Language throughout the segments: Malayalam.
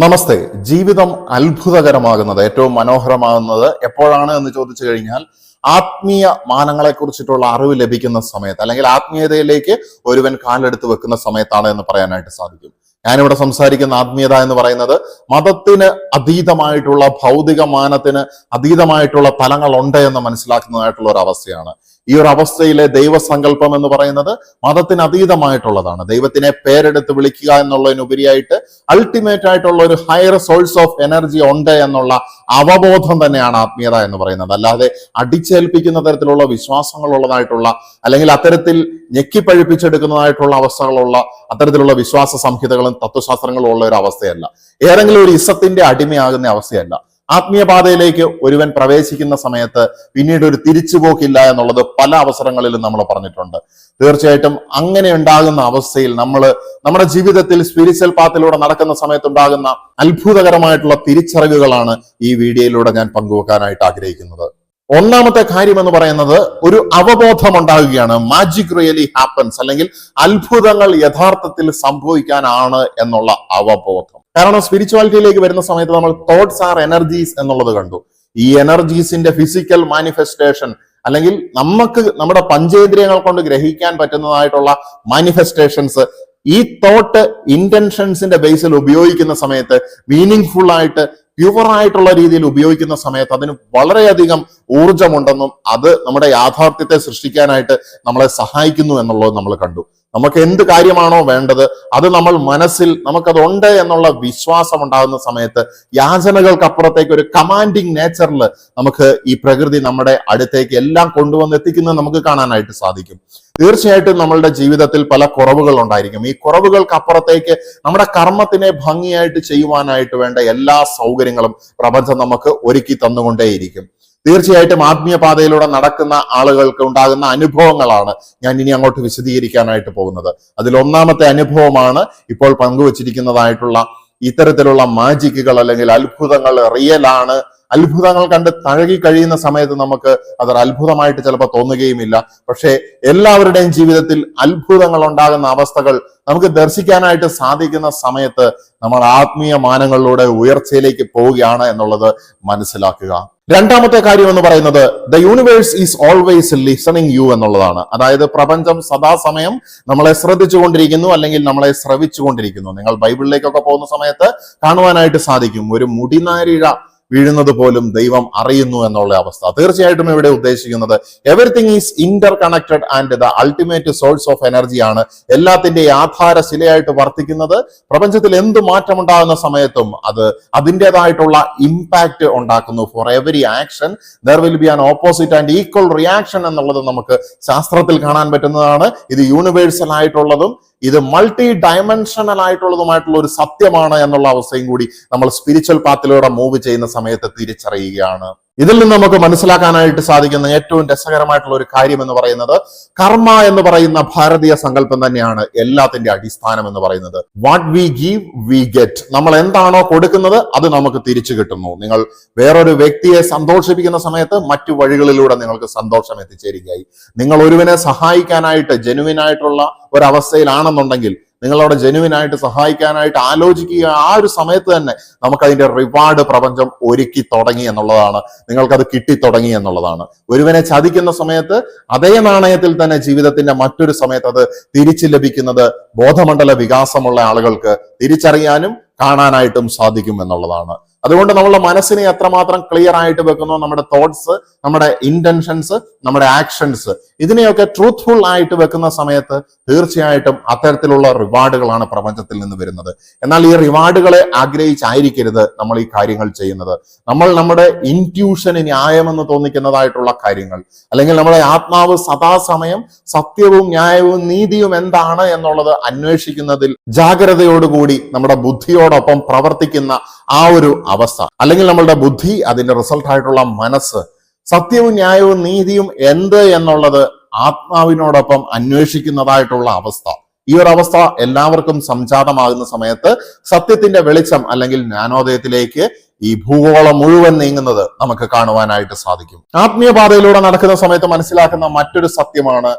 നമസ്തേ. ജീവിതം അത്ഭുതകരമാകുന്നത്, ഏറ്റവും മനോഹരമാകുന്നത് എപ്പോഴാണ് എന്ന് ചോദിച്ചു കഴിഞ്ഞാൽ ആത്മീയ മാനങ്ങളെ കുറിച്ചിട്ടുള്ള അറിവ് ലഭിക്കുന്ന സമയത്ത്, അല്ലെങ്കിൽ ആത്മീയതയിലേക്ക് ഒരുവൻ കാലെടുത്ത് വെക്കുന്ന സമയത്താണ് എന്ന് പറയാനായിട്ട് സാധിക്കും. ഞാനിവിടെ സംസാരിക്കുന്ന ആത്മീയത എന്ന് പറയുന്നത് മതത്തിന് അതീതമായിട്ടുള്ള, ഭൗതിക മാനത്തിന് അതീതമായിട്ടുള്ള തലങ്ങൾ ഉണ്ട് എന്ന് മനസ്സിലാക്കുന്നതായിട്ടുള്ള ഒരു അവസ്ഥയാണ്. ഈ ഒരു അവസ്ഥയിലെ ദൈവസങ്കല്പം എന്ന് പറയുന്നത് മതത്തിന് അതീതമായിട്ടുള്ളതാണ്. ദൈവത്തിനെ പേരെടുത്ത് വിളിക്കുക എന്നുള്ളതിനുപരിയായിട്ട് അൾട്ടിമേറ്റ് ആയിട്ടുള്ള ഒരു ഹയർ സോഴ്സ് ഓഫ് എനർജി ഉണ്ട് എന്നുള്ള അവബോധം തന്നെയാണ് ആത്മീയത എന്ന് പറയുന്നത്. അല്ലാതെ അടിച്ചേൽപ്പിക്കുന്ന തരത്തിലുള്ള വിശ്വാസങ്ങളുള്ളതായിട്ടുള്ള, അല്ലെങ്കിൽ അത്തരത്തിൽ ഞെക്കിപ്പഴിപ്പിച്ചെടുക്കുന്നതായിട്ടുള്ള അവസ്ഥകളുള്ള, അത്തരത്തിലുള്ള വിശ്വാസ സംഹിതകളും തത്വശാസ്ത്രങ്ങളും ഉള്ള ഒരു അവസ്ഥയല്ല. ഏതെങ്കിലും ഒരു ഇസത്തിന്റെ അടിമയാകുന്ന അവസ്ഥയല്ല. ആത്മീയ പാതയിലേക്ക് ഒരുവൻ പ്രവേശിക്കുന്ന സമയത്ത് പിന്നീട് ഒരു തിരിച്ചുപോക്കില്ല എന്നുള്ളത് പല അവസരങ്ങളിലും നമ്മൾ പറഞ്ഞിട്ടുണ്ട്. തീർച്ചയായിട്ടും അങ്ങനെ ഉണ്ടാകുന്ന അവസ്ഥയിൽ നമ്മുടെ ജീവിതത്തിൽ സ്പിരിച്വൽ പാത്തിലൂടെ നടക്കുന്ന സമയത്ത് ഉണ്ടാകുന്ന അത്ഭുതകരമായിട്ടുള്ള തിരിച്ചറിവുകളാണ് ഈ വീഡിയോയിലൂടെ ഞാൻ പങ്കുവെക്കാനായിട്ട് ആഗ്രഹിക്കുന്നത്. ഒന്നാമത്തെ കാര്യം എന്ന് പറയുന്നത് ഒരു അവബോധം ഉണ്ടാകുകയാണ്. മാജിക് റിയലി ഹാപ്പൻസ്, അല്ലെങ്കിൽ അത്ഭുതങ്ങൾ യഥാർത്ഥത്തിൽ സംഭവിക്കാനാണ് എന്നുള്ള അവബോധം. കാരണം സ്പിരിച്വാലിറ്റിയിലേക്ക് വരുന്ന സമയത്ത് നമ്മൾ തോട്ട്സ് ആർ എനർജീസ് എന്നുള്ളത് കണ്ടു. ഈ എനർജീസിന്റെ ഫിസിക്കൽ മാനിഫെസ്റ്റേഷൻ, അല്ലെങ്കിൽ നമ്മുടെ പഞ്ചേന്ദ്രിയങ്ങൾ കൊണ്ട് ഗ്രഹിക്കാൻ പറ്റുന്നതായിട്ടുള്ള മാനിഫെസ്റ്റേഷൻസ് ഈ തോട്ട് ഇന്റൻഷൻസിന്റെ ബേസിൽ ഉപയോഗിക്കുന്ന സമയത്ത്, മീനിങ് ഫുൾ ആയിട്ട് പ്യുവറായിട്ടുള്ള രീതിയിൽ ഉപയോഗിക്കുന്ന സമയത്ത് അതിന് വളരെയധികം ഊർജമുണ്ടെന്നും അത് നമ്മുടെ യാഥാർത്ഥ്യത്തെ സൃഷ്ടിക്കാനായിട്ട് നമ്മളെ സഹായിക്കുന്നു എന്നുള്ളത് നമ്മൾ കണ്ടു. നമുക്ക് എന്ത് കാര്യമാണോ വേണ്ടത് അത് നമ്മൾ മനസ്സിൽ നമുക്കതുണ്ട് എന്നുള്ള വിശ്വാസം ഉണ്ടാകുന്ന സമയത്ത് യാചനകൾക്കപ്പുറത്തേക്ക് ഒരു കമാൻഡിങ് നേച്ചറിൽ നമുക്ക് ഈ പ്രകൃതി നമ്മുടെ അടുത്തേക്ക് എല്ലാം കൊണ്ടുവന്ന് എത്തിക്കുന്നത് നമുക്ക് കാണാനായിട്ട് സാധിക്കും. തീർച്ചയായിട്ടും നമ്മളുടെ ജീവിതത്തിൽ പല കുറവുകൾ ഉണ്ടായിരിക്കും. ഈ കുറവുകൾക്ക് അപ്പുറത്തേക്ക് നമ്മുടെ കർമ്മത്തിനെ ഭംഗിയായിട്ട് ചെയ്യുവാനായിട്ട് വേണ്ട എല്ലാ സൗകര്യങ്ങളും പ്രപഞ്ചം നമുക്ക് ഒരുക്കി തന്നുകൊണ്ടേയിരിക്കും. തീർച്ചയായിട്ടും ആത്മീയ പാതയിലൂടെ നടക്കുന്ന ആളുകൾക്ക് ഉണ്ടാകുന്ന അനുഭവങ്ങളാണ് ഞാൻ ഇനി അങ്ങോട്ട് വിശദീകരിക്കാനായിട്ട് പോകുന്നത്. അതിൽ ഒന്നാമത്തെ അനുഭവമാണ് ഇപ്പോൾ പങ്കുവച്ചിരിക്കുന്നതായിട്ടുള്ള ഇത്തരത്തിലുള്ള മാജിക്കുകൾ, അല്ലെങ്കിൽ അത്ഭുതങ്ങൾ റിയലാണ്. അത്ഭുതങ്ങൾ കണ്ട് തഴകി കഴിയുന്ന സമയത്ത് നമുക്ക് അതൊരു അത്ഭുതമായിട്ട് ചിലപ്പോൾ തോന്നുകയുമില്ല. പക്ഷേ എല്ലാവരുടെയും ജീവിതത്തിൽ അത്ഭുതങ്ങൾ ഉണ്ടാകുന്ന അവസ്ഥകൾ നമുക്ക് ദർശിക്കാനായിട്ട് സാധിക്കുന്ന സമയത്ത് നമ്മൾ ആത്മീയ മാനങ്ങളിലൂടെ ഉയർച്ചയിലേക്ക് പോവുകയാണ് എന്നുള്ളത് മനസ്സിലാക്കുക. രണ്ടാമത്തെ കാര്യം എന്ന് പറയുന്നത് the universe is always listening you എന്നുള്ളതാണ്. അതായത് പ്രപഞ്ചം സദാസമയം നമ്മളെ ശ്രദ്ധിച്ചുകൊണ്ടിരിക്കുന്നു, അല്ലെങ്കിൽ നമ്മളെ ശ്രവിച്ചുകൊണ്ടിരിക്കുന്നു. നിങ്ങൾ ബൈബിളിലേക്കൊക്കെ പോകുന്ന സമയത്ത് കാണുവാനായിട്ട് സാധിക്കും, ഒരു മുടിനാരിഴ വീഴുന്നത് പോലും ദൈവം അറിയുന്നു എന്നുള്ള അവസ്ഥ. തീർച്ചയായിട്ടും ഇവിടെ ഉദ്ദേശിക്കുന്നത് everything is Inter connected and the ultimate source of energy ആണ് എല്ലാത്തിന്റെ ആധാരശിലയായിട്ട് വർത്തിക്കുന്നത്. പ്രപഞ്ചത്തിൽ എന്ത് മാറ്റമുണ്ടാകുന്ന സമയത്തും അത് അതിൻ്റെതായിട്ടുള്ള ഇമ്പാക്ട് ഉണ്ടാക്കുന്നു. For every action there will be an opposite and equal reaction എന്നുള്ളത് നമുക്ക് ശാസ്ത്രത്തിൽ കാണാൻ പറ്റുന്നതാണ്. ഇത് യൂണിവേഴ്സൽ ആയിട്ടുള്ളതും ഇത് മൾട്ടി ഡയമെൻഷണൽ ആയിട്ടുള്ളതുമായിട്ടുള്ള ഒരു സത്യമാണ് എന്നുള്ള അവസ്ഥയും കൂടി നമ്മൾ സ്പിരിച്വൽ പാത്തിലൂടെ മൂവ് ചെയ്യുന്ന സമയത്ത് തിരിച്ചറിയുകയാണ്. ഇതിൽ നിന്ന് നമുക്ക് മനസ്സിലാക്കാനായിട്ട് സാധിക്കുന്ന ഏറ്റവും രസകരമായിട്ടുള്ള ഒരു കാര്യം എന്ന് പറയുന്നത് കർമ്മ എന്ന് പറയുന്ന ഭാരതീയ സങ്കല്പം തന്നെയാണ് എല്ലാത്തിന്റെ അടിസ്ഥാനം എന്ന് പറയുന്നത്. What we give we get. നമ്മൾ എന്താണോ കൊടുക്കുന്നത് അത് നമുക്ക് തിരിച്ചു കിട്ടുന്നു. നിങ്ങൾ വേറൊരു വ്യക്തിയെ സന്തോഷിപ്പിക്കുന്ന സമയത്ത് മറ്റു വഴികളിലൂടെ നിങ്ങൾക്ക് സന്തോഷം എത്തിച്ചേരുകയായി. നിങ്ങൾ ഒരുവനെ സഹായിക്കാനായിട്ട് ജെനുവിനായിട്ടുള്ള ഒരവസ്ഥയിലാണെന്നുണ്ടെങ്കിൽ നിങ്ങളവിടെ ജെനുവിനായിട്ട് സഹായിക്കാനായിട്ട് ആലോചിക്കുക. ആ ഒരു സമയത്ത് തന്നെ നമുക്കതിന്റെ റിവാർഡ് പ്രപഞ്ചം ഒരുക്കി തുടങ്ങി എന്നുള്ളതാണ്, നിങ്ങൾക്കത് കിട്ടിത്തുടങ്ങി എന്നുള്ളതാണ്. ഒരുവനെ ചതിക്കുന്ന സമയത്ത് അതേ നാണയത്തിൽ തന്നെ ജീവിതത്തിന്റെ മറ്റൊരു സമയത്ത് അത് തിരിച്ചു ലഭിക്കുന്നത് ബോധമണ്ഡല വികാസമുള്ള ആളുകൾക്ക് തിരിച്ചറിയാനും കാണാനായിട്ടും സാധിക്കും എന്നുള്ളതാണ്. അതുകൊണ്ട് നമ്മളുടെ മനസ്സിനെ എത്രമാത്രം ക്ലിയർ ആയിട്ട് വെക്കുന്നോ, നമ്മുടെ തോട്ട്സ്, നമ്മുടെ ഇന്റൻഷൻസ്, നമ്മുടെ ആക്ഷൻസ്, ഇതിനെയൊക്കെ ട്രൂത്ത്ഫുൾ ആയിട്ട് വെക്കുന്ന സമയത്ത് തീർച്ചയായിട്ടും അത്തരത്തിലുള്ള റിവാർഡുകളാണ് പ്രപഞ്ചത്തിൽ നിന്ന് വരുന്നത്. എന്നാൽ ഈ റിവാർഡുകളെ ആഗ്രഹിച്ചായിരിക്കരുത് നമ്മൾ ഈ കാര്യങ്ങൾ ചെയ്യുന്നത്. നമ്മൾ നമ്മുടെ ഇൻറ്റ്യൂഷന് ന്യായമെന്ന് തോന്നിക്കുന്നതായിട്ടുള്ള കാര്യങ്ങൾ, അല്ലെങ്കിൽ നമ്മുടെ ആത്മാവ് സദാസമയം സത്യവും ന്യായവും നീതിയും എന്താണ് എന്നുള്ളത് അന്വേഷിക്കുന്നതിൽ ജാഗ്രതയോടുകൂടി നമ്മുടെ ബുദ്ധിയോടൊപ്പം പ്രവർത്തിക്കുന്ന ആ ഒരു അവസ്ഥ, അല്ലെങ്കിൽ നമ്മളുടെ ബുദ്ധി, അതിന്റെ റിസൾട്ട് ആയിട്ടുള്ള മനസ്സ് സത്യവും ന്യായവും നീതിയും എന്ത് എന്നുള്ളത് ആത്മാവിനോടൊപ്പം അന്വേഷിക്കുന്നതായിട്ടുള്ള അവസ്ഥ. ഈ ഒരു അവസ്ഥ എല്ലാവർക്കും സംജാതമാകുന്ന സമയത്ത് സത്യത്തിന്റെ വെളിച്ചം, അല്ലെങ്കിൽ ജ്ഞാനോദയത്തിലേക്ക് ഈ ഭൂഗോളം മുഴുവൻ നീങ്ങുന്നത് നമുക്ക് കാണുവാനായിട്ട് സാധിക്കും. ആത്മീയ പാതയിലൂടെ നടക്കുന്ന സമയത്ത് മനസ്സിലാക്കുന്ന മറ്റൊരു സത്യമാണ്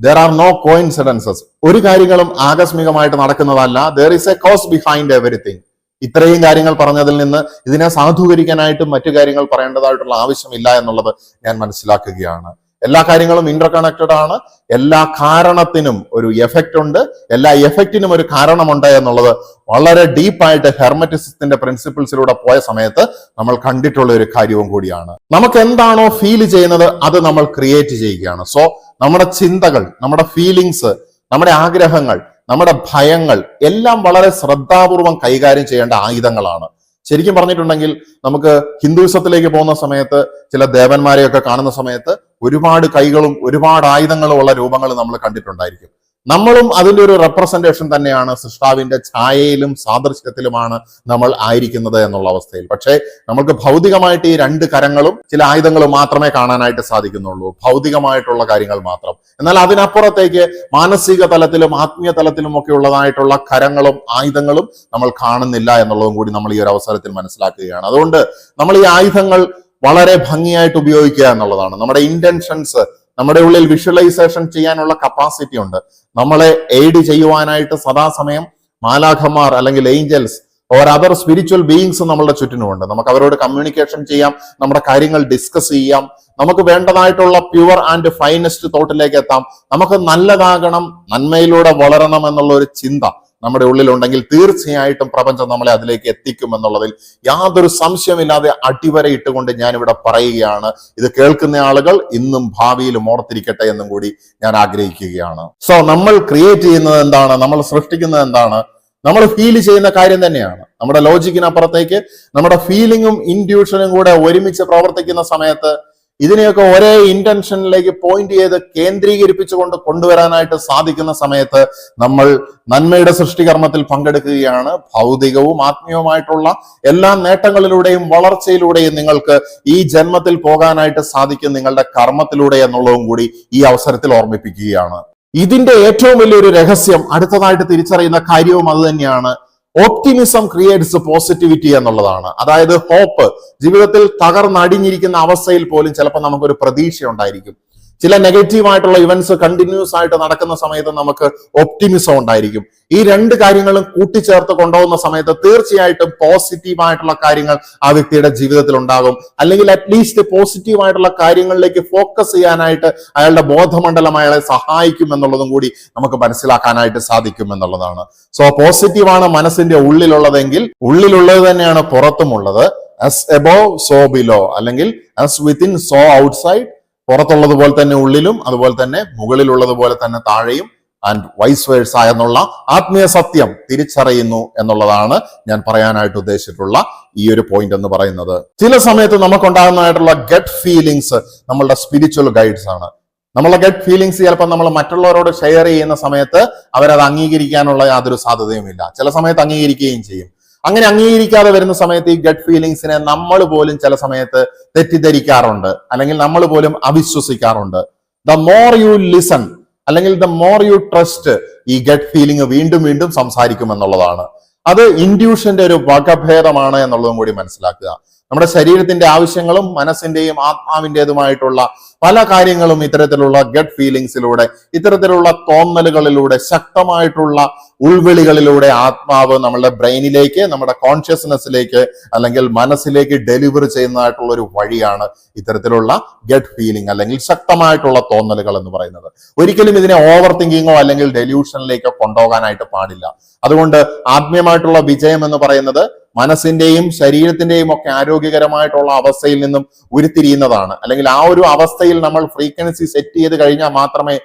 there are no coincidences. ഒരു കാര്യങ്ങളും ആകസ്മികമായിട്ട് നടക്കുന്നതല്ല. there is a cause behind everything. ഇത്രയും കാര്യങ്ങൾ പറഞ്ഞതിൽ നിന്ന് ഇതിനെ സാധൂകരിക്കാനായിട്ടും മറ്റു കാര്യങ്ങൾ പറയേണ്ടതായിട്ടുള്ള ആവശ്യമില്ല എന്നുള്ളത് ഞാൻ മനസ്സിലാക്കുകയാണ്. എല്ലാ കാര്യങ്ങളും ഇന്റർ കണക്റ്റഡ് ആണ്. എല്ലാ കാരണത്തിനും ഒരു എഫക്റ്റ് ഉണ്ട്, എല്ലാ എഫക്റ്റിനും ഒരു കാരണമുണ്ട് എന്നുള്ളത് വളരെ ഡീപ്പായിട്ട് ഹെർമറ്റിസത്തിന്റെ പ്രിൻസിപ്പിൾസിലൂടെ പോയ സമയത്ത് നമ്മൾ കണ്ടിട്ടുള്ള ഒരു കാര്യവും കൂടിയാണ്. നമുക്ക് എന്താണോ ഫീൽ ചെയ്യുന്നത് അത് നമ്മൾ ക്രിയേറ്റ് ചെയ്യുകയാണ്. സോ നമ്മുടെ ചിന്തകൾ, നമ്മുടെ ഫീലിങ്സ്, നമ്മുടെ ആഗ്രഹങ്ങൾ, നമ്മുടെ ഭയങ്ങൾ എല്ലാം വളരെ ശ്രദ്ധാപൂർവം കൈകാര്യം ചെയ്യേണ്ട ആയുധങ്ങളാണ്. ശരിക്കും പറഞ്ഞിട്ടുണ്ടെങ്കിൽ നമുക്ക് ഹിന്ദുയിസത്തിലേക്ക് പോകുന്ന സമയത്ത് ചില ദേവന്മാരെയൊക്കെ കാണുന്ന സമയത്ത് ഒരുപാട് കൈകളും ഒരുപാട് ആയുധങ്ങളും ഉള്ള രൂപങ്ങൾ നമ്മൾ കണ്ടിട്ടുണ്ടായിരിക്കും. നമ്മളും അതിന്റെ ഒരു റെപ്രസെന്റേഷൻ തന്നെയാണ്. സൃഷ്ടാവിന്റെ ഛായയിലും സാദൃശ്യത്തിലുമാണ് നമ്മൾ ആയിരിക്കുന്നത് എന്നുള്ള അവസ്ഥയിൽ. പക്ഷേ നമുക്ക് ഭൗതികമായിട്ട് ഈ രണ്ട് കരങ്ങളും ചില ആയുധങ്ങളും മാത്രമേ കാണാനായിട്ട് സാധിക്കുന്നുള്ളൂ, ഭൗതികമായിട്ടുള്ള കാര്യങ്ങൾ മാത്രം. എന്നാൽ അതിനപ്പുറത്തേക്ക് മാനസിക തലത്തിലും ആത്മീയ തലത്തിലും ഒക്കെ ഉള്ളതായിട്ടുള്ള കരങ്ങളും ആയുധങ്ങളും നമ്മൾ കാണുന്നില്ല എന്നുള്ളതും കൂടി നമ്മൾ ഈ ഒരു അവസരത്തിൽ മനസ്സിലാക്കുകയാണ്. അതുകൊണ്ട് നമ്മൾ ഈ ആയുധങ്ങൾ വളരെ ഭംഗിയായിട്ട് ഉപയോഗിക്കുക എന്നുള്ളതാണ്. നമ്മുടെ ഇന്റൻഷൻസ്, നമ്മുടെ ഉള്ളിൽ വിഷ്വലൈസേഷൻ ചെയ്യാനുള്ള കപ്പാസിറ്റി ഉണ്ട്. നമ്മളെ എയ്ഡ് ചെയ്യുവാനായിട്ട് സദാസമയം മാലാഖമാർ അല്ലെങ്കിൽ angels or other spiritual beings നമ്മളുടെ ചുറ്റിനുമുണ്ട്. നമുക്ക് അവരോട് കമ്മ്യൂണിക്കേഷൻ ചെയ്യാം, നമ്മുടെ കാര്യങ്ങൾ ഡിസ്കസ് ചെയ്യാം, നമുക്ക് വേണ്ടതായിട്ടുള്ള പ്യുവർ ആൻഡ് ഫൈനസ്റ്റ് തോട്ടിലേക്ക് എത്താം. നമുക്ക് നല്ലതാകണം, നന്മയിലൂടെ വളരണം എന്നുള്ള ഒരു ചിന്ത നമ്മുടെ ഉള്ളിലുണ്ടെങ്കിൽ തീർച്ചയായിട്ടും പ്രപഞ്ചം നമ്മളെ അതിലേക്ക് എത്തിക്കും എന്നുള്ളതിൽ യാതൊരു സംശയമില്ലാതെ അടിവരയിട്ടുകൊണ്ട് ഞാനിവിടെ പറയുകയാണ്. ഇത് കേൾക്കുന്ന ആളുകൾ ഇന്നും ഭാവിയിലും ഓർത്തിരിക്കട്ടെ എന്നും കൂടി ഞാൻ ആഗ്രഹിക്കുകയാണ്. സോ നമ്മൾ ക്രിയേറ്റ് ചെയ്യുന്നത് എന്താണ്, നമ്മൾ സൃഷ്ടിക്കുന്നത് എന്താണ്, നമ്മൾ ഫീൽ ചെയ്യുന്ന കാര്യം തന്നെയാണ്. നമ്മുടെ ലോജിക്കിനപ്പുറത്തേക്ക് നമ്മുടെ ഫീലിങ്ങും ഇൻഡ്യൂഷനും കൂടെ ഒരുമിച്ച് പ്രവർത്തിക്കുന്ന സമയത്ത് ഇതിനെയൊക്കെ ഒരേ ഇന്റൻഷനിലേക്ക് പോയിന്റ് ചെയ്ത് കേന്ദ്രീകരിപ്പിച്ചുകൊണ്ട് കൊണ്ടുവരാനായിട്ട് സാധിക്കുന്ന സമയത്ത് നമ്മൾ നന്മയുടെ സൃഷ്ടികർമ്മത്തിൽ പങ്കെടുക്കുകയാണ്. ഭൗതികവും ആത്മീയവുമായിട്ടുള്ള എല്ലാ നേട്ടങ്ങളിലൂടെയും വളർച്ചയിലൂടെയും നിങ്ങൾക്ക് ഈ ജന്മത്തിൽ പോകാനായിട്ട് സാധിക്കും, നിങ്ങളുടെ കർമ്മത്തിലൂടെ എന്നുള്ളതും കൂടി ഈ അവസരത്തിൽ ഓർമ്മിപ്പിക്കുകയാണ്. ഇതിന്റെ ഏറ്റവും വലിയൊരു രഹസ്യം അടുത്തതായിട്ട് തിരിച്ചറിയുന്ന കാര്യവും അത് തന്നെയാണ്. ഓപ്റ്റിമിസം ക്രിയേറ്റ്സ് പോസിറ്റിവിറ്റി എന്നുള്ളതാണ്. അതായത് ഹോപ്പ്. ജീവിതത്തിൽ തകർന്നടിഞ്ഞിരിക്കുന്ന അവസ്ഥയിൽ പോലും ചിലപ്പോൾ നമുക്കൊരു പ്രതീക്ഷ ഉണ്ടായിരിക്കും. ചില നെഗറ്റീവായിട്ടുള്ള ഇവന്റ്സ് കണ്ടിന്യൂസ് ആയിട്ട് നടക്കുന്ന സമയത്ത് നമുക്ക് ഒപ്റ്റിമിസം ഉണ്ടായിരിക്കും. ഈ രണ്ട് കാര്യങ്ങളും കൂട്ടിച്ചേർത്ത് കൊണ്ടുപോകുന്ന സമയത്ത് തീർച്ചയായിട്ടും പോസിറ്റീവായിട്ടുള്ള കാര്യങ്ങൾ ആ വ്യക്തിയുടെ ജീവിതത്തിൽ ഉണ്ടാകും. അല്ലെങ്കിൽ അറ്റ്ലീസ്റ്റ് പോസിറ്റീവായിട്ടുള്ള കാര്യങ്ങളിലേക്ക് ഫോക്കസ് ചെയ്യാനായിട്ട് അയാളുടെ ബോധമണ്ഡലം അയാളെ സഹായിക്കും എന്നുള്ളതും കൂടി നമുക്ക് മനസ്സിലാക്കാനായിട്ട് സാധിക്കും എന്നുള്ളതാണ്. സോ പോസിറ്റീവാണ് മനസ്സിന്റെ ഉള്ളിലുള്ളതെങ്കിൽ ഉള്ളിലുള്ളത് തന്നെയാണ് പുറത്തുമുള്ളത്. ആസ് എബോവ് സോ ബിലോ, അല്ലെങ്കിൽ ആസ് വിത്തിൻ സോ ഔട്ട്സൈഡ്. പുറത്തുള്ളതുപോലെ തന്നെ ഉള്ളിലും, അതുപോലെ തന്നെ മുകളിലുള്ളതുപോലെ തന്നെ താഴെയും, ആൻഡ് വൈസ് വേഴ്സ എന്നുള്ള ആത്മീയ സത്യം തിരിച്ചറിയുന്നു എന്നുള്ളതാണ് ഞാൻ പറയാനായിട്ട് ഉദ്ദേശിച്ചിട്ടുള്ള ഈ ഒരു പോയിന്റ് എന്ന് പറയുന്നത്. ചില സമയത്ത് നമുക്കുണ്ടാകുന്നതായിട്ടുള്ള ഗട്ട് ഫീലിങ്സ് നമ്മളുടെ സ്പിരിച്വൽ ഗൈഡ്സ് ആണ്. നമ്മളുടെ ഗട്ട് ഫീലിങ്സ് ചിലപ്പോൾ നമ്മൾ മറ്റുള്ളവരോട് ഷെയർ ചെയ്യുന്ന സമയത്ത് അവരത് അംഗീകരിക്കാനുള്ള യാതൊരു സാധ്യതയുമില്ല. ചില സമയത്ത് അംഗീകരിക്കുകയും ചെയ്യും. അങ്ങനെ അംഗീകരിക്കാതെ വരുന്ന സമയത്ത് ഈ ഗട്ട് ഫീലിങ്സിനെ നമ്മൾ പോലും ചില സമയത്ത് തെറ്റിദ്ധരിക്കാറുണ്ട്, അല്ലെങ്കിൽ നമ്മൾ പോലും അവിശ്വസിക്കാറുണ്ട്. ദ മോർ യു ലിസൺ, അല്ലെങ്കിൽ ദ മോർ യു ട്രസ്റ്റ്, ഈ ഗട്ട് ഫീലിംഗ് വീണ്ടും വീണ്ടും സംസാരിക്കും എന്നുള്ളതാണ്. അത് ഇൻഡ്യൂഷന്റെ ഒരു വകഭേദമാണ് എന്നുള്ളതും കൂടി മനസ്സിലാക്കുക. നമ്മുടെ ശരീരത്തിന്റെ ആവശ്യങ്ങളും മനസ്സിന്റെയും ആത്മാവിൻ്റെതുമായിട്ടുള്ള പല കാര്യങ്ങളും ഇത്തരത്തിലുള്ള ഗട്ട് ഫീലിങ്സിലൂടെ, ഇത്തരത്തിലുള്ള തോന്നലുകളിലൂടെ, ശക്തമായിട്ടുള്ള ഉൾവിളികളിലൂടെ ആത്മാവ് നമ്മളുടെ ബ്രെയിനിലേക്ക്, നമ്മുടെ കോൺഷ്യസ്നെസ്സിലേക്ക് അല്ലെങ്കിൽ മനസ്സിലേക്ക് ഡെലിവർ ചെയ്യുന്നതായിട്ടുള്ള ഒരു വഴിയാണ് ഇത്തരത്തിലുള്ള ഗട്ട് ഫീലിംഗ് അല്ലെങ്കിൽ ശക്തമായിട്ടുള്ള തോന്നലുകൾ എന്ന് പറയുന്നത്. ഒരിക്കലും ഇതിനെ ഓവർ തിങ്കിങ്ങോ അല്ലെങ്കിൽ ഡെല്യൂഷനിലേക്കോ കൊണ്ടുപോകാനായിട്ട് പാടില്ല. അതുകൊണ്ട് ആത്മീയമായിട്ടുള്ള വിജയം എന്ന് പറയുന്നത് മനസ്സിന്റെയും ശരീരത്തിന്റെയും ഒക്കെ ആരോഗ്യകരമായിട്ടുള്ള അവസ്ഥയിൽ നിന്നും ഉരുത്തിരിയുന്നതാണ്. അല്ലെങ്കിൽ ആ ഒരു അവസ്ഥയിൽ നമ്മൾ ഫ്രീക്വൻസി സെറ്റ് ചെയ്ത് കഴിഞ്ഞാൽ മാത്രമേ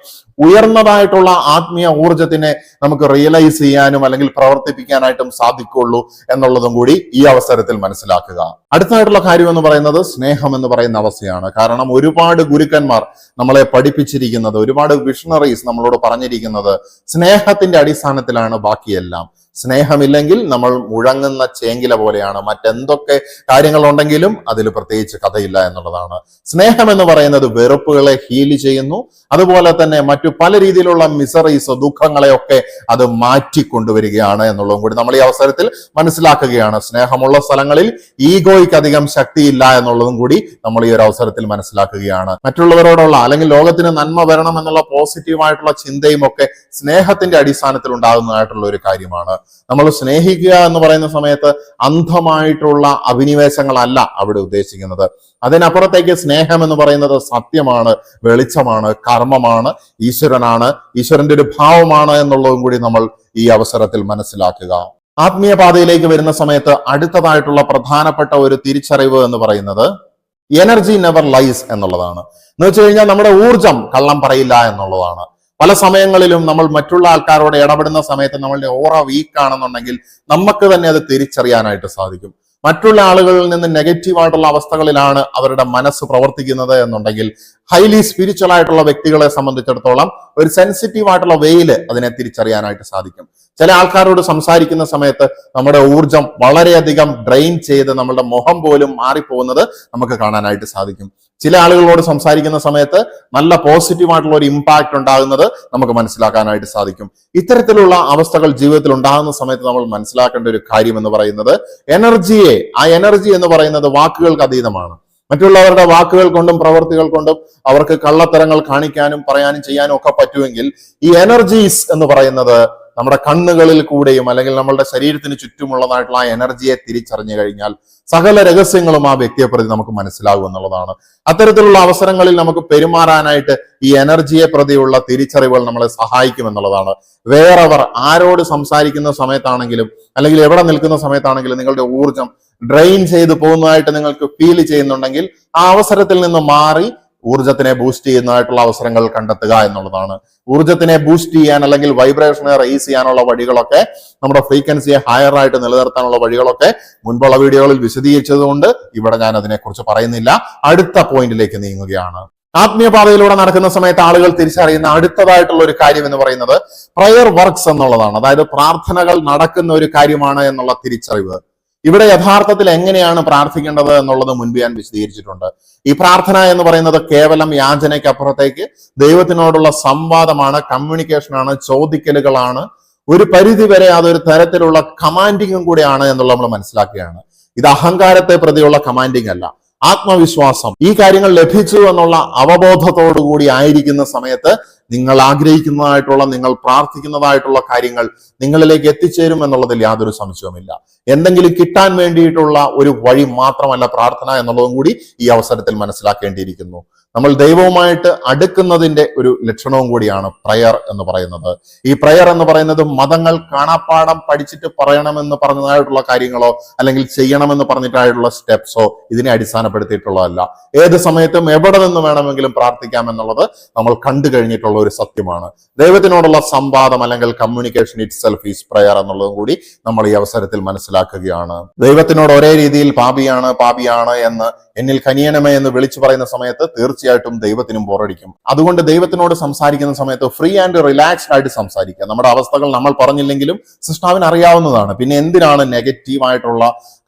ഉയർന്നതായിട്ടുള്ള ആത്മീയ ഊർജത്തിനെ നമുക്ക് റിയലൈസ് ചെയ്യാനും അല്ലെങ്കിൽ പ്രവർത്തിപ്പിക്കാനായിട്ടും സാധിക്കുള്ളൂ എന്നുള്ളതും കൂടി ഈ അവസരത്തിൽ മനസ്സിലാക്കുക. അടുത്തായിട്ടുള്ള കാര്യം എന്ന് പറയുന്നത് സ്നേഹം എന്ന് പറയുന്ന അവസ്ഥയാണ്. കാരണം ഒരുപാട് ഗുരുക്കന്മാർ നമ്മളെ പഠിപ്പിച്ചിരിക്കുന്നത്, ഒരുപാട് വിഷണറീസ് നമ്മളോട് പറഞ്ഞിരിക്കുന്നത് സ്നേഹത്തിന്റെ അടിസ്ഥാനത്തിലാണ് ബാക്കിയെല്ലാം. സ്നേഹമില്ലെങ്കിൽ നമ്മൾ മുഴങ്ങുന്ന ചേങ്കില പോലെയാണ്. മറ്റെന്തൊക്കെ കാര്യങ്ങളുണ്ടെങ്കിലും അതിൽ പ്രത്യേകിച്ച് കഥയില്ല എന്നുള്ളതാണ്. സ്നേഹം എന്ന് പറയുന്നത് വെറുപ്പുകളെ ഹീൽ ചെയ്യുന്നു. അതുപോലെ തന്നെ മറ്റു പല രീതിയിലുള്ള മിസറീസ്, ദുഃഖങ്ങളെയൊക്കെ അത് മാറ്റിക്കൊണ്ടുവരികയാണ് എന്നുള്ളതും കൂടി നമ്മൾ ഈ അവസരത്തിൽ മനസ്സിലാക്കുകയാണ്. സ്നേഹമുള്ള സ്ഥലങ്ങളിൽ ഈഗോയ്ക്ക് അധികം ശക്തിയില്ല എന്നുള്ളതും കൂടി നമ്മൾ ഈ ഒരു അവസരത്തിൽ മനസ്സിലാക്കുകയാണ്. മറ്റുള്ളവരോടുള്ള അല്ലെങ്കിൽ ലോകത്തിന് നന്മ വരണം എന്നുള്ള പോസിറ്റീവായിട്ടുള്ള ചിന്തയും ഒക്കെ സ്നേഹത്തിന്റെ അടിസ്ഥാനത്തിൽ ഉണ്ടാകുന്നതായിട്ടുള്ള ഒരു കാര്യമാണ്. നമ്മൾ സ്നേഹിക്കുക എന്ന് പറയുന്ന സമയത്ത് അന്ധമായിട്ടുള്ള അഭിനിവേശങ്ങളല്ല അവിടെ ഉദ്ദേശിക്കുന്നത്. അതിനപ്പുറത്തേക്ക് സ്നേഹം എന്ന് പറയുന്നത് സത്യമാണ്, വെളിച്ചമാണ്, കർമ്മമാണ്, ഈശ്വരനാണ്, ഈശ്വരന്റെ ഒരു ഭാവമാണ് എന്നുള്ളതും കൂടി നമ്മൾ ഈ അവസരത്തിൽ മനസ്സിലാക്കുക. ആത്മീയ പാതയിലേക്ക് വരുന്ന സമയത്ത് അടുത്തതായിട്ടുള്ള പ്രധാനപ്പെട്ട ഒരു തിരിച്ചറിവ് എന്ന് പറയുന്നത് എനർജി നെവർ ലൈസ് എന്നുള്ളതാണ്. എന്ന് വെച്ച് കഴിഞ്ഞാൽ നമ്മുടെ ഊർജം കള്ളം പറയില്ല എന്നുള്ളതാണ്. പല സമയങ്ങളിലും നമ്മൾ മറ്റുള്ള ആൾക്കാരോട് ഇടപെടുന്ന സമയത്ത് നമ്മളുടെ ഓറ വീക്ക് ആണെന്നുണ്ടെങ്കിൽ നമുക്ക് തന്നെ അത് തിരിച്ചറിയാനായിട്ട് സാധിക്കും. മറ്റുള്ള ആളുകളിൽ നിന്ന് നെഗറ്റീവായിട്ടുള്ള അവസ്ഥകളിലാണ് അവരുടെ മനസ്സ് പ്രവർത്തിക്കുന്നത് എന്നുണ്ടെങ്കിൽ ഹൈലി സ്പിരിച്വൽ ആയിട്ടുള്ള വ്യക്തികളെ സംബന്ധിച്ചിടത്തോളം ഒരു സെൻസിറ്റീവ് ആയിട്ടുള്ള വേയില് അതിനെ തിരിച്ചറിയാനായിട്ട് സാധിക്കും. ചില ആൾക്കാരോട് സംസാരിക്കുന്ന സമയത്ത് നമ്മുടെ ഊർജം വളരെയധികം ഡ്രെയിൻ ചെയ്ത് നമ്മുടെ മുഖം പോലും മാറിപ്പോകുന്നത് നമുക്ക് കാണാനായിട്ട് സാധിക്കും. ചില ആളുകളോട് സംസാരിക്കുന്ന സമയത്ത് നല്ല പോസിറ്റീവ് ആയിട്ടുള്ള ഒരു ഇമ്പാക്ട് ഉണ്ടാകുന്നത് നമുക്ക് മനസ്സിലാക്കാനായിട്ട് സാധിക്കും. ഇത്തരത്തിലുള്ള അവസ്ഥകൾ ജീവിതത്തിൽ ഉണ്ടാകുന്ന സമയത്ത് നമ്മൾ മനസ്സിലാക്കേണ്ട ഒരു കാര്യം എന്ന് പറയുന്നത് ആ എനർജി എന്ന് പറയുന്നത് വാക്കുകൾക്ക് അതീതമാണ്. മറ്റുള്ളവരുടെ വാക്കുകൾ കൊണ്ടും പ്രവൃത്തികൾ കൊണ്ടും അവർക്ക് കള്ളത്തരങ്ങൾ കാണിക്കാനും പറയാനും ചെയ്യാനും ഒക്കെ പറ്റുമെങ്കിൽ ഈ എനർജീസ് എന്ന് പറയുന്നത് നമ്മുടെ കണ്ണുകളിൽ കൂടെയും അല്ലെങ്കിൽ നമ്മളുടെ ശരീരത്തിന് ചുറ്റുമുള്ളതായിട്ടുള്ള ആ എനർജിയെ തിരിച്ചറിഞ്ഞു കഴിഞ്ഞാൽ സകല രഹസ്യങ്ങളും ആ വ്യക്തിയെ പ്രതി നമുക്ക് മനസ്സിലാകും എന്നുള്ളതാണ്. അത്തരത്തിലുള്ള അവസരങ്ങളിൽ നമുക്ക് പെരുമാറാനായിട്ട് ഈ എനർജിയെ പ്രതിയുള്ള തിരിച്ചറിവുകൾ നമ്മളെ സഹായിക്കും എന്നുള്ളതാണ്. വേറെവർ ആരോട് സംസാരിക്കുന്ന സമയത്താണെങ്കിലും അല്ലെങ്കിൽ എവിടെ നിൽക്കുന്ന സമയത്താണെങ്കിലും നിങ്ങളുടെ ഊർജം ഡ്രെയിൻ ചെയ്ത് പോകുന്നതായിട്ട് നിങ്ങൾക്ക് ഫീൽ ചെയ്യുന്നുണ്ടെങ്കിൽ ആ അവസരത്തിൽ നിന്ന് മാറി ഊർജത്തിനെ ബൂസ്റ്റ് ചെയ്യുന്നതായിട്ടുള്ള അവസരങ്ങൾ കണ്ടെത്തുക എന്നുള്ളതാണ്. ഊർജത്തിനെ ബൂസ്റ്റ് ചെയ്യാൻ അല്ലെങ്കിൽ വൈബ്രേഷനെ റേസ് ചെയ്യാനുള്ള വഴികളൊക്കെ, നമ്മുടെ ഫ്രീക്വൻസിയെ ഹയർ ആയിട്ട് നിലനിർത്താനുള്ള വഴികളൊക്കെ മുൻപുള്ള വീഡിയോകളിൽ വിശദീകരിച്ചതുകൊണ്ട് ഇവിടെ ഞാൻ അതിനെക്കുറിച്ച് പറയുന്നില്ല. അടുത്ത പോയിന്റിലേക്ക് നീങ്ങുകയാണ്. ആത്മീയ പാതയിലൂടെ നടക്കുന്ന സമയത്ത് ആളുകൾ തിരിച്ചറിയുന്ന അടുത്തതായിട്ടുള്ള ഒരു കാര്യം എന്ന് പറയുന്നത് പ്രയർ വർക്ക്സ് എന്നുള്ളതാണ്. അതായത് പ്രാർത്ഥനകൾ നടക്കുന്ന ഒരു കാര്യമാണ് എന്നുള്ള തിരിച്ചറിവ്. ഇവിടെ യഥാർത്ഥത്തിൽ എങ്ങനെയാണ് പ്രാർത്ഥിക്കേണ്ടത് എന്നുള്ളത് മുൻപ് ഞാൻ വിശദീകരിച്ചിട്ടുണ്ട്. ഈ പ്രാർത്ഥന എന്ന് പറയുന്നത് കേവലം യാചനയ്ക്കപ്പുറത്തേക്ക് ദൈവത്തിനോടുള്ള സംവാദമാണ്, കമ്മ്യൂണിക്കേഷനാണ്, ചോദിക്കലുകളാണ്. ഒരു പരിധി വരെ അതൊരു തരത്തിലുള്ള കമാൻഡിങ്ങും കൂടെയാണ് എന്നുള്ളത് നമ്മൾ മനസ്സിലാക്കുകയാണ്. ഇത് അഹങ്കാരത്തെ പ്രതിയുള്ള കമാൻഡിങ് അല്ല, ആത്മവിശ്വാസം. ഈ കാര്യങ്ങൾ ലഭിച്ചു എന്നുള്ള അവബോധത്തോടുകൂടി ആയിരിക്കുന്ന സമയത്ത് നിങ്ങൾ ആഗ്രഹിക്കുന്നതായിട്ടുള്ള, നിങ്ങൾ പ്രാർത്ഥിക്കുന്നതായിട്ടുള്ള കാര്യങ്ങൾ നിങ്ങളിലേക്ക് എത്തിച്ചേരും എന്നുള്ളതിൽ യാതൊരു സംശയവുമില്ല. എന്തെങ്കിലും കിട്ടാൻ വേണ്ടിയിട്ടുള്ള ഒരു വഴി മാത്രമല്ല പ്രാർത്ഥന എന്നുള്ളതും കൂടി ഈ അവസരത്തിൽ മനസ്സിലാക്കേണ്ടിയിരിക്കുന്നു. നമ്മൾ ദൈവവുമായിട്ട് അടുക്കുന്നതിന്റെ ഒരു ലക്ഷണവും കൂടിയാണ് പ്രയർ എന്ന് പറയുന്നത്. ഈ പ്രയർ എന്ന് പറയുന്നത് മതങ്ങൾ കാണാപ്പാഠം പഠിച്ചിട്ട് പറയണമെന്ന് പറഞ്ഞതായിട്ടുള്ള കാര്യങ്ങളോ അല്ലെങ്കിൽ ചെയ്യണമെന്ന് പറഞ്ഞിട്ടായിട്ടുള്ള സ്റ്റെപ്സോ ഇതിനെ അടിസ്ഥാനപ്പെടുത്തിയിട്ടുള്ളതല്ല. ഏത് സമയത്തും എവിടെ നിന്ന് വേണമെങ്കിലും പ്രാർത്ഥിക്കാം എന്നുള്ളത് നമ്മൾ കണ്ടു കഴിഞ്ഞിട്ടുള്ള ഒരു സത്യമാണ്. ദൈവത്തിനോടുള്ള സംവാദം അല്ലെങ്കിൽ communication itself is prayer എന്നുള്ളതും കൂടി നമ്മൾ ഈ അവസരത്തിൽ മനസ്സിലാക്കുകയാണ്. ദൈവത്തിനോട് ഒരേ രീതിയിൽ പാപിയാണ് എന്ന് എന്നിൽ കനിയണമേ എന്ന് വിളിച്ചു പറയുന്ന സമയത്ത് തീർച്ചയായിട്ടും ദൈവത്തിനും ബോറടിക്കും. അതുകൊണ്ട് ദൈവത്തിനോട് സംസാരിക്കുന്ന സമയത്ത് ഫ്രീ ആൻഡ് റിലാക്സ്ഡ് ആയിട്ട് സംസാരിക്കുക. നമ്മുടെ അവസ്ഥകൾ നമ്മൾ പറഞ്ഞില്ലെങ്കിലും സൃഷ്ടാവിന് അറിയാവുന്നതാണ്. പിന്നെ എന്തിനാണ് നെഗറ്റീവായിട്ടുള്ള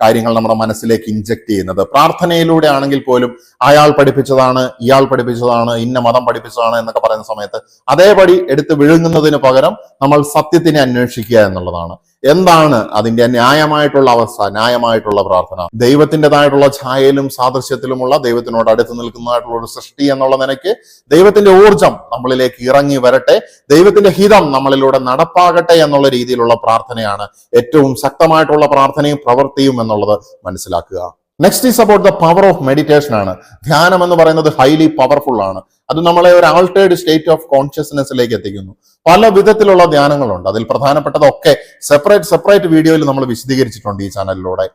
കാര്യങ്ങൾ നമ്മുടെ മനസ്സിലേക്ക് ഇൻജക്ട് ചെയ്യുന്നത്? പ്രാർത്ഥനയിലൂടെ ആണെങ്കിൽ പോലും അയാൾ പഠിപ്പിച്ചതാണ്, ഇയാൾ പഠിപ്പിച്ചതാണ്, ഇന്ന മതം പഠിപ്പിച്ചതാണ് എന്നൊക്കെ പറയുന്ന സമയത്ത് അതേപടി എടുത്ത് വിഴുങ്ങുന്നതിന് പകരം നമ്മൾ സത്യത്തിനെ അന്വേഷിക്കുക എന്നുള്ളതാണ്. എന്താണ് അതിന്റെ ന്യായമായിട്ടുള്ള അവസ്ഥ, ന്യായമായിട്ടുള്ള പ്രാർത്ഥന? ദൈവത്തിൻ്റെതായിട്ടുള്ള ഛായയിലും സാദൃശ്യത്തിലുമുള്ള ദൈവത്തിനോട് അടുത്ത് നിൽക്കുന്നതായിട്ടുള്ള ഒരു സൃഷ്ടി എന്നുള്ള നിലയ്ക്ക് ദൈവത്തിന്റെ ഊർജം നമ്മളിലേക്ക് ഇറങ്ങി വരട്ടെ, ദൈവത്തിന്റെ ഹിതം നമ്മളിലൂടെ നടപ്പാകട്ടെ എന്നുള്ള രീതിയിലുള്ള പ്രാർത്ഥനയാണ് ഏറ്റവും ശക്തമായിട്ടുള്ള പ്രാർത്ഥനയും പ്രവൃത്തിയും എന്നുള്ളത് മനസ്സിലാക്കുക. Next is about the power of meditation ആണ്. ധ്യാനം എന്ന് പറയുന്നത് ഹൈലി പവർഫുൾ ആണ്. അത് നമ്മളെ ഒരു ആൾട്ടേർഡ് സ്റ്റേറ്റ് ഓഫ് കോൺഷ്യസ്നെസ്സിലേക്ക് എത്തിക്കുന്നു. പല വിധത്തിലുള്ള ധ്യാനങ്ങളുണ്ട്. അതിൽ പ്രധാനപ്പെട്ടതൊക്കെ സെപ്പറേറ്റ് വീഡിയോയിൽ നമ്മൾ വിശദീകരിച്ചിട്ടുണ്ട് ഈ ചാനലിലൂടെ.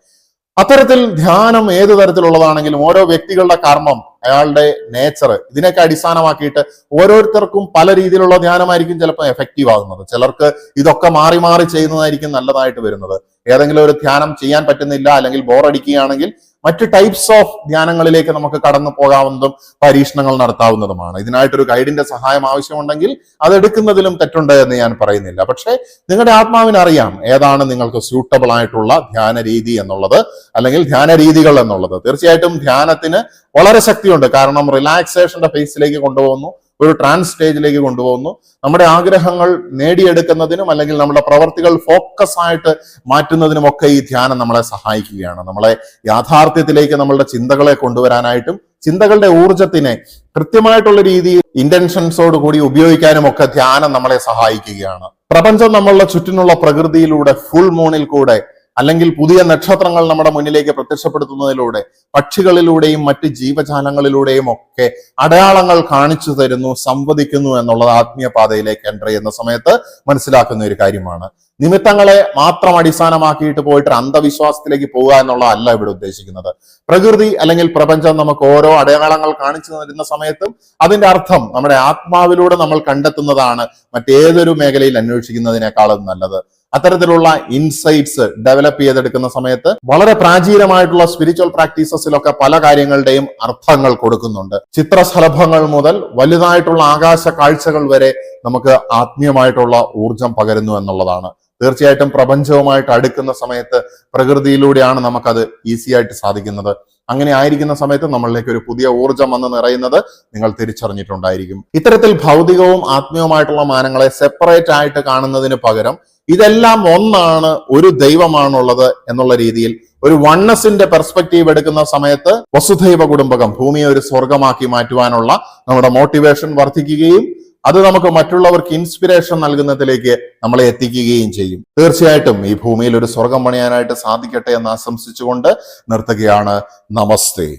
അത്തരത്തിൽ ധ്യാനം ഏത് തരത്തിലുള്ളതാണെങ്കിലും ഓരോ വ്യക്തികളുടെ കർമ്മം, അയാളുടെ നേച്ചർ, ഇതിനൊക്കെ അടിസ്ഥാനമാക്കിയിട്ട് ഓരോരുത്തർക്കും പല രീതിയിലുള്ള ധ്യാനമായിരിക്കും ചിലപ്പോൾ എഫക്റ്റീവ് ആകുന്നത്. ചിലർക്ക് ഇതൊക്കെ മാറി മാറി ചെയ്യുന്നതായിരിക്കും നല്ലതായിട്ട് വരുന്നത്. ഏതെങ്കിലും ഒരു ധ്യാനം ചെയ്യാൻ പറ്റുന്നില്ല അല്ലെങ്കിൽ ബോറടിക്കുകയാണെങ്കിൽ മറ്റ് ടൈപ്സ് ഓഫ് ധ്യാനങ്ങളിലേക്ക് നമുക്ക് കടന്നു പോകാവുന്നതും പരീക്ഷണങ്ങൾ നടത്താവുന്നതുമാണ്. ഇതിനായിട്ടൊരു ഗൈഡിന്റെ സഹായം ആവശ്യമുണ്ടെങ്കിൽ അതെടുക്കുന്നതിലും തെറ്റുണ്ട് എന്ന് ഞാൻ പറയുന്നില്ല. പക്ഷേ നിങ്ങളുടെ ആത്മാവിന് അറിയാം ഏതാണ് നിങ്ങൾക്ക് സ്യൂട്ടബിൾ ആയിട്ടുള്ള ധ്യാന രീതി എന്നുള്ളത് അല്ലെങ്കിൽ ധ്യാന രീതികൾ എന്നുള്ളത്. തീർച്ചയായിട്ടും ധ്യാനത്തിന് വളരെ ശക്തിയുണ്ട്. കാരണം റിലാക്സേഷന്റെ ഫേസിലേക്ക് കൊണ്ടുപോകുന്നു, ഒരു ട്രാൻസ് സ്റ്റേജിലേക്ക് കൊണ്ടുപോകുന്നു. നമ്മുടെ ആഗ്രഹങ്ങൾ നേടിയെടുക്കുന്നതിനും അല്ലെങ്കിൽ നമ്മുടെ പ്രവർത്തികൾ ഫോക്കസ് ആയിട്ട് മാറ്റുന്നതിനുമൊക്കെ ഈ ധ്യാനം നമ്മളെ സഹായിക്കുകയാണ്. നമ്മളെ യാഥാർത്ഥ്യത്തിലേക്ക് നമ്മളുടെ ചിന്തകളെ കൊണ്ടുവരാനായിട്ടും ചിന്തകളുടെ ഊർജത്തിനെ കൃത്യമായിട്ടുള്ള രീതിയിൽ ഇന്റൻഷൻസോട് കൂടി ഉപയോഗിക്കാനും ഒക്കെ ധ്യാനം നമ്മളെ സഹായിക്കുകയാണ്. പ്രപഞ്ചം നമ്മളുടെ ചുറ്റിനുള്ള പ്രകൃതിയിലൂടെ, ഫുൾ മൂണിൽ കൂടെ, അല്ലെങ്കിൽ പുതിയ നക്ഷത്രങ്ങൾ നമ്മുടെ മുന്നിലേക്ക് പ്രത്യക്ഷപ്പെടുത്തുന്നതിലൂടെ, പക്ഷികളിലൂടെയും മറ്റ് ജീവജാലങ്ങളിലൂടെയും ഒക്കെ അടയാളങ്ങൾ കാണിച്ചു തരുന്നു, സംവദിക്കുന്നു എന്നുള്ളത് ആത്മീയ പാതയിലേക്ക് എൻ്റർ ചെയ്യുന്ന സമയത്ത് മനസ്സിലാക്കുന്ന ഒരു കാര്യമാണ്. നിമിത്തങ്ങളെ മാത്രം അടിസ്ഥാനമാക്കിയിട്ട് പോയിട്ട് അന്ധവിശ്വാസത്തിലേക്ക് പോവുക എന്നുള്ളതല്ല ഇവിടെ ഉദ്ദേശിക്കുന്നത്. പ്രകൃതി അല്ലെങ്കിൽ പ്രപഞ്ചം നമുക്ക് ഓരോ അടയാളങ്ങൾ കാണിച്ചു തരുന്ന സമയത്തും അതിന്റെ അർത്ഥം നമ്മുടെ ആത്മാവിലൂടെ നമ്മൾ കണ്ടെത്തുന്നതാണ് മറ്റേതൊരു മേഖലയിൽ അന്വേഷിക്കുന്നതിനേക്കാളും നല്ലത്. അത്തരത്തിലുള്ള ഇൻസൈറ്റ്സ് ഡെവലപ്പ് ചെയ്തെടുക്കുന്ന സമയത്ത് വളരെ പ്രാചീനമായിട്ടുള്ള സ്പിരിച്വൽ പ്രാക്ടീസസിലൊക്കെ പല കാര്യങ്ങളുടെയും അർത്ഥങ്ങൾ കൊടുക്കുന്നുണ്ട്. ചിത്രശലഭങ്ങൾ മുതൽ വലുതായിട്ടുള്ള ആകാശ കാഴ്ചകൾ വരെ നമുക്ക് ആത്മീയമായിട്ടുള്ള ഊർജം പകരുന്നു എന്നുള്ളതാണ്. തീർച്ചയായിട്ടും പ്രപഞ്ചവുമായിട്ട് അടുക്കുന്ന സമയത്ത് പ്രകൃതിയിലൂടെയാണ് നമുക്കത് ഈസി ആയിട്ട് സാധിക്കുന്നത്. അങ്ങനെ ആയിരിക്കുന്ന സമയത്ത് നമ്മളിലേക്ക് ഒരു പുതിയ ഊർജം വന്ന് നിറയുന്നത് നിങ്ങൾ തിരിച്ചറിഞ്ഞിട്ടുണ്ടായിരിക്കും. ഇത്തരത്തിൽ ഭൗതികവും ആത്മീയവുമായിട്ടുള്ള മാനങ്ങളെ സെപ്പറേറ്റ് ആയിട്ട് കാണുന്നതിന് പകരം ഇതെല്ലാം ഒന്നാണ്, ഒരു ദൈവമാണുള്ളത് എന്നുള്ള രീതിയിൽ ഒരു വണ്ണസിന്റെ പെർസ്പെക്റ്റീവ് എടുക്കുന്ന സമയത്ത് വസുധൈവ കുടുംബകം, ഭൂമിയെ ഒരു സ്വർഗമാക്കി മാറ്റുവാനുള്ള നമ്മുടെ മോട്ടിവേഷൻ വർദ്ധിക്കുകയും അത് നമുക്ക് മറ്റുള്ളവർക്ക് ഇൻസ്പിറേഷൻ നൽകുന്നതിലേക്ക് നമ്മളെ എത്തിക്കുകയും ചെയ്യും. തീർച്ചയായിട്ടും ഈ ഭൂമിയിൽ ഒരു സ്വർഗം പണിയാനായിട്ട് സാധിക്കട്ടെ എന്ന് ആശംസിച്ചുകൊണ്ട് നിർത്തുകയാണ്. നമസ്തേ.